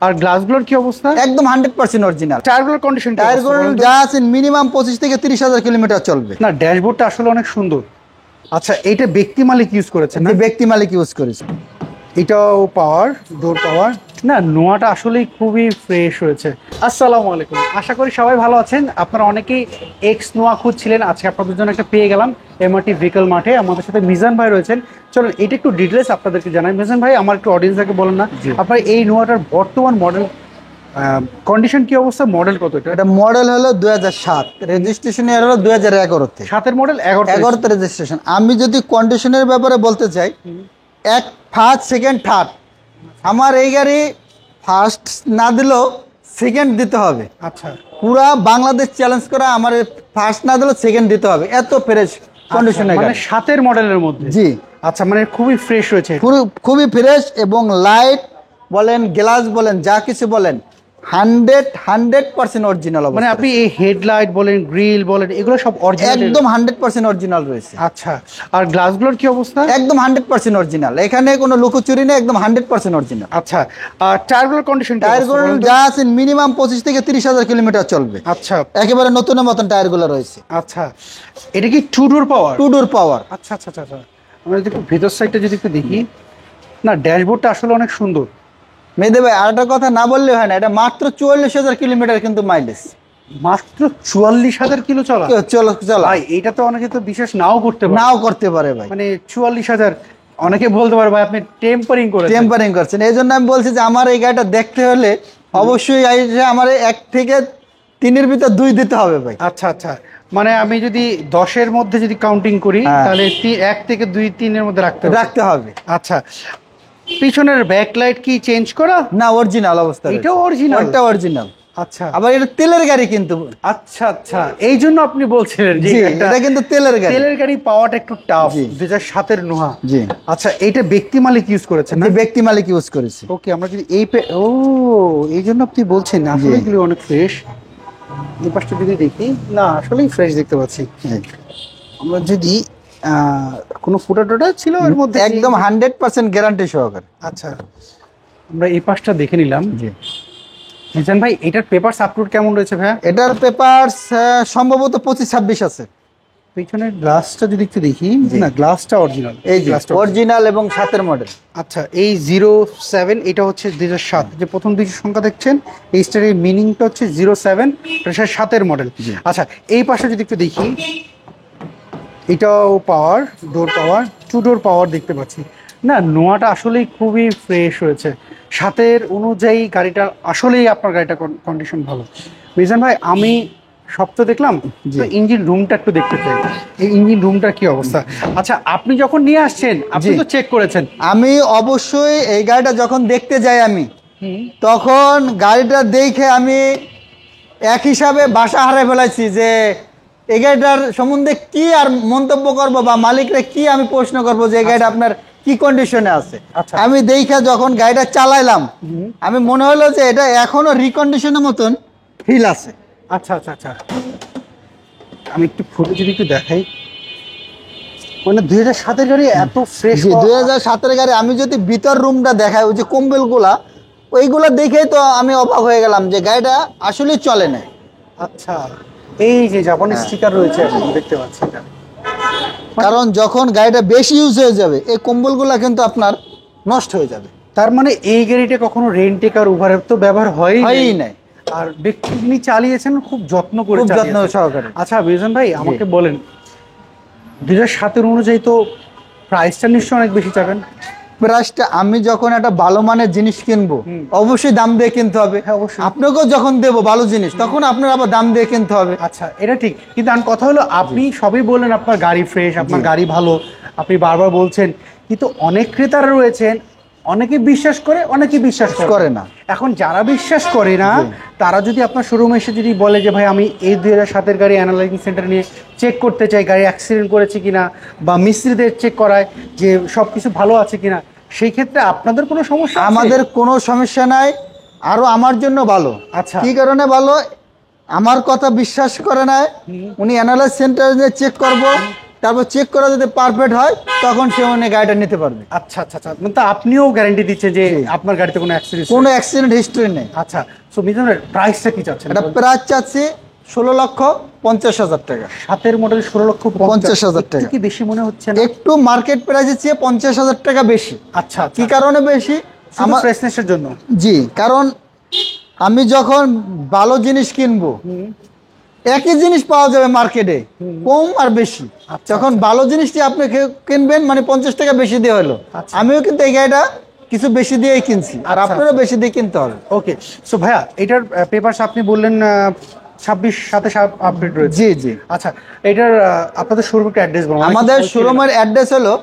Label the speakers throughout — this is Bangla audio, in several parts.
Speaker 1: আর গ্লাসগুলোর কি অবস্থা?
Speaker 2: একদম 100% অরিজিনাল।
Speaker 1: টায়ারগুলোর কন্ডিশন কি?
Speaker 2: টায়ারগুলো যা আছে মিনিমাম 25 থেকে 30,000 কিলোমিটার চলবে।
Speaker 1: না, ড্যাশবোর্ডটা আসলে অনেক সুন্দর। আচ্ছা, এটা ব্যক্তি মালিক ইউজ করেছে না?
Speaker 2: যে ব্যক্তি মালিক ইউজ করেছে।
Speaker 1: এটাও পাওয়ার, ডোর পাওয়ার। না, নোয়াটা আসলেই খুবই ফ্রেশ হয়েছে। আসসালামু আলাইকুম, আশা করি সবাই ভালো আছেন। আপনারা অনেকেই এক্স নোয়া খুঁজছিলেন, আজকে আপনাদের জন্য একটা পেয়ে গেলাম এমআরটি ভেহিকল মাঠে। আমাদের সাথে মিজান ভাই রয়েছেন। চলুন এটা একটু ডিটেলস আপনাদেরকে জানাই। মিজান ভাই, আমার একটু অডিয়েন্সকে বলেন না, আপনার এই নোয়াটার বর্তমান মডেল কন্ডিশন কি অবস্থা, মডেল কত?
Speaker 2: এটা মডেল হলো 2007, রেজিস্ট্রেশন ইয়ার হলো 2011-তে।
Speaker 1: 7-এর মডেল,
Speaker 2: 11তে রেজিস্ট্রেশন। আমি যদি কন্ডিশনের ব্যাপারে বলতে চাই, এক ফার্স্ট সেকেন্ড থার্ড, আমার এই গাড়ি ফার্স্ট না দিলেও সেকেন্ড দিতে হবে।
Speaker 1: আচ্ছা,
Speaker 2: পুরা বাংলাদেশ চ্যালেঞ্জ করা, আমার ফার্স্ট না দিলেও সেকেন্ড দিতে হবে, এত ফ্রেশ কন্ডিশনে
Speaker 1: মানে 7-এর মডেলের মধ্যে।
Speaker 2: জি,
Speaker 1: আচ্ছা, মানে খুবই ফ্রেশ রয়েছে।
Speaker 2: খুবই ফ্রেশ এবং লাইট বলেন, গ্লাস বলেন, যা কিছু বলেন 100% অরিজিনাল।
Speaker 1: মানে আপনি এই হেডলাইট বলেন, গ্রিল বলেন, এগুলো সব অরিজিনাল?
Speaker 2: একদম 100% অরিজিনাল রয়েছে।
Speaker 1: আচ্ছা, আর গ্লাসগুলোর কি অবস্থা?
Speaker 2: একদম 100% অরিজিনাল, এখানে কোনো লুকোচুরি নেই, একদম 100% অরিজিনাল।
Speaker 1: আচ্ছা, আর টায়ারগুলোর কন্ডিশন?
Speaker 2: টায়ারগুলো যা আছে মিনিমাম 25 থেকে 30,000 কিলোমিটার চলবে।
Speaker 1: আচ্ছা,
Speaker 2: একেবারে নতুনের মতন টায়ারগুলো রয়েছে।
Speaker 1: আচ্ছা, এটা কি টু ডোর পাওয়ার?
Speaker 2: টু ডোর পাওয়ার।
Speaker 1: আচ্ছা আচ্ছা আচ্ছা, আমরা যদি একটু ভেতর সাইডটা যদি একটু দেখি, না ড্যাশবোর্ডটা আসলে অনেক সুন্দর।
Speaker 2: মেয়েদে ভাই, আর একটা কথা না বললে হয় না, এটা মাত্র 44,000 কিলোমিটার কিন্তু মাইলেজ।
Speaker 1: মাত্র 44,000 কিলো চলা?
Speaker 2: চলো চলো
Speaker 1: ভাই, এটা তো অনেকে তো বিশ্বাস নাও করতে পারে।
Speaker 2: নাও করতে পারে ভাই,
Speaker 1: মানে 44,000 অনেকে বলতে পারে ভাই আপনি টেম্পারিং করেছেন।
Speaker 2: টেম্পারিং করছেন। এই জন্য আমি বলছি যে আমার এই গাড়িটা দেখতে হলে অবশ্যই আমার 1 থেকে 3-এর ভিতর 2 দিতে হবে ভাই।
Speaker 1: আচ্ছা আচ্ছা, মানে আমি যদি 10-এর মধ্যে যদি কাউন্টিং করি, তাহলে 1 থেকে 2, 3-এর মধ্যে রাখতে হবে। আচ্ছা, পিছনের ব্যাকলাইট কি চেঞ্জ করা?
Speaker 2: না, অরিজিনাল অবস্থা।
Speaker 1: এটাও অরিজিনাল?
Speaker 2: এটা অরিজিনাল।
Speaker 1: আচ্ছা,
Speaker 2: আবার এটা তেলের গাড়ি কিন্তু।
Speaker 1: আচ্ছা আচ্ছা, এই জন্য আপনি বলছিলেন যে
Speaker 2: এটা কিন্তু তেলের গাড়ি।
Speaker 1: তেলের গাড়ি পাওয়াটা একটু টাফ। 2007-এর নোহা।
Speaker 2: জি।
Speaker 1: আচ্ছা, এইটা ব্যক্তি মালিক ইউজ করেছেন না?
Speaker 2: ব্যক্তি মালিক ইউজ করেছে।
Speaker 1: ওকে, আমরা যদি এই জন্য আপনি বলছেন আসলে এগুলো অনেক ফ্রেশ। এই পাশটা যদি দেখি, না আসলেই ফ্রেশ দেখতে পাচ্ছি। আমরা যদি কোনো ফুটা টোটা ছিল এর মধ্যে?
Speaker 2: একদম 100% গ্যারান্টি সহকারে।
Speaker 1: আচ্ছা, আমরা এই পাশটা দেখে নিলাম।
Speaker 2: জি
Speaker 1: মিজান ভাই, এটার পেপারস আপলোড কেমন রয়েছে ভাইয়া?
Speaker 2: এটার পেপারস সম্ভবত 25-26 আছে।
Speaker 1: পিছনের গ্লাসটা যদি একটু দেখি, না গ্লাসটা অরিজিনাল।
Speaker 2: এই গ্লাসটা অরিজিনাল এবং 7-এর মডেল।
Speaker 1: আচ্ছা, এই 07, এটা হচ্ছে 2007, যে প্রথম দুইটি সংখ্যা দেখছেন, এই স্টারের মিনিংটা হচ্ছে 07, এটা 7-এর মডেল। আচ্ছা, এই পাশে যদি একটু দেখি, এটাও পাওয়ার, ডোর পাওয়ার, টু ডোর পাওয়ার দেখতে পাচ্ছি। না, নোয়াটা আসলেই খুবই ফ্রেশ হয়েছে। 7-এর অনুযায়ী গাড়িটা আসলেই, আপনার গাড়িটা কন্ডিশন ভালো। মিজান ভাই, আমি সব তো দেখলাম, তো ইঞ্জিন রুমটা একটু দেখতে চাই। এই ইঞ্জিন রুমটার কি অবস্থা? আচ্ছা, আপনি যখন নিয়ে আসছেন, আপনি তো চেক করেছেন?
Speaker 2: আমি অবশ্যই এই গাড়িটা যখন দেখতে যাই আমি, তখন গাড়িটা দেখে আমি এক হিসাবে বাসা হারাই ফেলাইছি যে এই গাড়িটার সম্বন্ধে কি আর মন্তব্য করব, বা মালিকরে কি আমি প্রশ্ন করব যে এই গাড়িটা আপনার কি কন্ডিশনে আছে। আমি দেখে যখন গাড়িটা চালাইলাম, আমি মনে হলো যে এটা এখনো রিকন্ডিশনের মতন ফিল আছে।
Speaker 1: আচ্ছা আচ্ছা আচ্ছা, আমি একটু ফুটে যদি একটু দেখাই, মানে 2007-এর গাড়ি এত ফ্রেশ।
Speaker 2: 2007-এর গাড়ি। আমি যদি ভিতর রুমটা দেখাই, ওই যে কম্বলগুলা, ওইগুলা দেখেই তো আমি অবাক হয়ে গেলাম যে গাড়িটা আসলে চলে না।
Speaker 1: আচ্ছা, এই যে জাপানি স্টিকার রয়েছে এখন দেখতে পাচ্ছি,
Speaker 2: কারণ যখন গাড়িটা বেশি ইউজ হয়ে যাবে এই কম্বলগুলা কিন্তু আপনার নষ্ট হয়ে যাবে।
Speaker 1: তার মানে এই গাড়িটা কখনো রেন্ট টেকার উভারের তো ব্যবহার হয়ই নাই। আর ব্যক্তি যিনি চালিয়েছেন খুব যত্ন করে,
Speaker 2: খুব যত্ন সহকারে।
Speaker 1: আচ্ছা মিজান ভাই, আমাকে বলেন, 2007-এর অনুযায়ী তো প্রাইসটা নিশ্চয়ই অনেক বেশি চাবেন?
Speaker 2: প্রাইসটা, আমি যখন একটা ভালো মানের জিনিস কিনবো অবশ্যই দাম দিয়ে কিনতে হবে।
Speaker 1: হ্যাঁ, অবশ্যই।
Speaker 2: আপনাকেও যখন দেবো ভালো জিনিস, তখন আপনার আবার দাম দিয়ে কিনতে হবে।
Speaker 1: আচ্ছা, এটা ঠিক, কিন্তু আমার কথা হলো, আপনি সবই বললেন আপনার গাড়ি ফ্রেশ, আপনার গাড়ি ভালো, আপনি বারবার বলছেন, কিন্তু অনেক ক্রেতারা রয়েছেন, অনেকে বিশ্বাস করে, অনেকে বিশ্বাস করে না। এখন যারা বিশ্বাস করে না, তারা যদি আপনার শোরুমে এসে যদি বলে যে ভাই আমি এই 2007-এর গাড়ি অ্যানালাইজিং সেন্টার নিয়ে চেক করতে চাই, গাড়ি অ্যাক্সিডেন্ট করেছে কিনা, বা মিস্ত্রিদের চেক করায় যে সব কিছু ভালো আছে কিনা, সেই ক্ষেত্রে আপনাদের কোনো সমস্যা?
Speaker 2: আমাদের কোনো সমস্যা নাই, আরো আমার জন্য ভালো।
Speaker 1: আচ্ছা,
Speaker 2: কি কারণে ভালো? আমার কথা বিশ্বাস করে না, উনি অ্যানালাইজ সেন্টারে চেক করব, তারপর চেক করা যদি পারফেক্ট হয় তখন সে মানে গাড়িটা নিতে পারবে।
Speaker 1: আচ্ছা আচ্ছা আচ্ছা, মানে তো আপনিও গ্যারান্টি দিচ্ছেন যে আপনার গাড়িতে কোনো অ্যাক্সিডেন্ট
Speaker 2: কোনো অ্যাক্সিডেন্ট হিস্ট্রি নেই।
Speaker 1: আচ্ছা, সো মিজান ভাই প্রাইসটা কি চাচ্ছেন?
Speaker 2: এটা প্রাইস চাচ্ছি 16,50,000 টাকা।
Speaker 1: 7-এর মডেল
Speaker 2: 16,50,000
Speaker 1: একটু
Speaker 2: টাকা।
Speaker 1: কি বেশি মনে হচ্ছে না?
Speaker 2: একটু মার্কেট প্রাইসের চেয়ে 50,000 টাকা বেশি।
Speaker 1: আচ্ছা
Speaker 2: কি কারণে বেশি?
Speaker 1: আমার ফ্রেশনেসের জন্য।
Speaker 2: জি, কারণ আমি যখন ভালো জিনিস কিনবো, একই জিনিস পাওয়া যাবে মার্কেটে, কম আর বেশি।
Speaker 1: আচ্ছা,
Speaker 2: যখন ভালো জিনিসটি আপনি কিনবেন মানে 50 টাকা বেশি দিয়ে হলো,
Speaker 1: আচ্ছা।
Speaker 2: আমিও কিন্তু এই গাড়িটা কিছু বেশি দিয়েই কিনছি, আর
Speaker 1: আচ্ছা,
Speaker 2: আপনারও বেশি দিয়ে কিনতে হবে।
Speaker 1: ওকে, সো ভাইয়া এটার পেপারস আপনি বললেন 26 সাথে আপডেট রয়েছে।
Speaker 2: জি জি।
Speaker 1: আচ্ছা, এটার আপনাদের শোরুমের অ্যাড্রেস বলুন।
Speaker 2: আমাদের শোরুমের অ্যাড্রেস হলো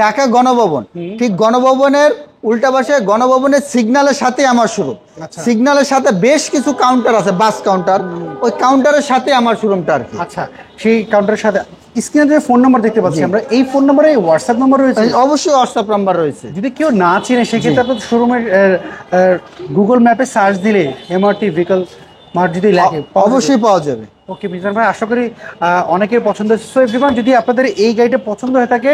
Speaker 2: ঢাকা গণভবন, ঠিক গণভবনের উল্টা পাশে গণভবনের সিগন্যালের সাথে আমার শোরুম।
Speaker 1: আচ্ছা।
Speaker 2: সিগন্যালের সাথে বেশ কিছু কাউন্টার আছে, বাস কাউন্টার, ওই কাউন্টারের সাথে আমার শোরুমটা আর কি।
Speaker 1: আচ্ছা, সেই কাউন্টারের সাথে স্ক্রিনে যে ফোন নাম্বার দেখতে পাচ্ছি আমরা, এই ফোন নাম্বারে হোয়াটসঅ্যাপ নাম্বার রয়েছে?
Speaker 2: অবশ্যই হোয়াটসঅ্যাপ নাম্বার রয়েছে।
Speaker 1: যদি কেউ না চেনে সেক্ষেত্রে আপনাদের শোরুমের গুগল ম্যাপে সার্চ দিলে এমআরটি ভেহিকল মার্ট যদি লাগে
Speaker 2: অবশ্যই পাওয়া যাবে।
Speaker 1: ওকে মিজান ভাই, আশা করি অনেকের পছন্দ হচ্ছে। সো এভরিওয়ান, যদি আপনাদের এই গাড়িটা পছন্দ হয়ে থাকে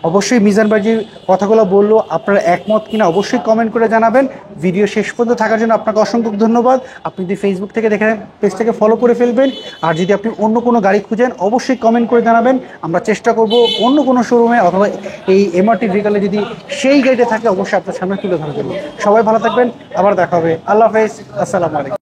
Speaker 1: অবশ্যই মিজান ভাই যে কথাগুলো বললো আপনারা একমত কিনা অবশ্যই কমেন্ট করে জানাবেন। ভিডিও শেষ পর্যন্ত থাকার জন্য আপনাকে অসংখ্য ধন্যবাদ। আপনি যদি ফেসবুক থেকে দেখেন পেজটাকে ফলো করে ফেলবেন, আর যদি আপনি অন্য কোনো গাড়ি খুঁজেন অবশ্যই কমেন্ট করে জানাবেন। আমরা চেষ্টা করব অন্য কোনো শোরুমে অথবা এই এমআরটি ভেহিকলে যদি সেই গাড়িটা থাকে অবশ্যই আপনার সামনে তুলে ধরার জন্য। সবাই ভালো থাকবেন, আবার দেখা হবে। আল্লাহ হাফেজ, আসসালামু আলাইকুম।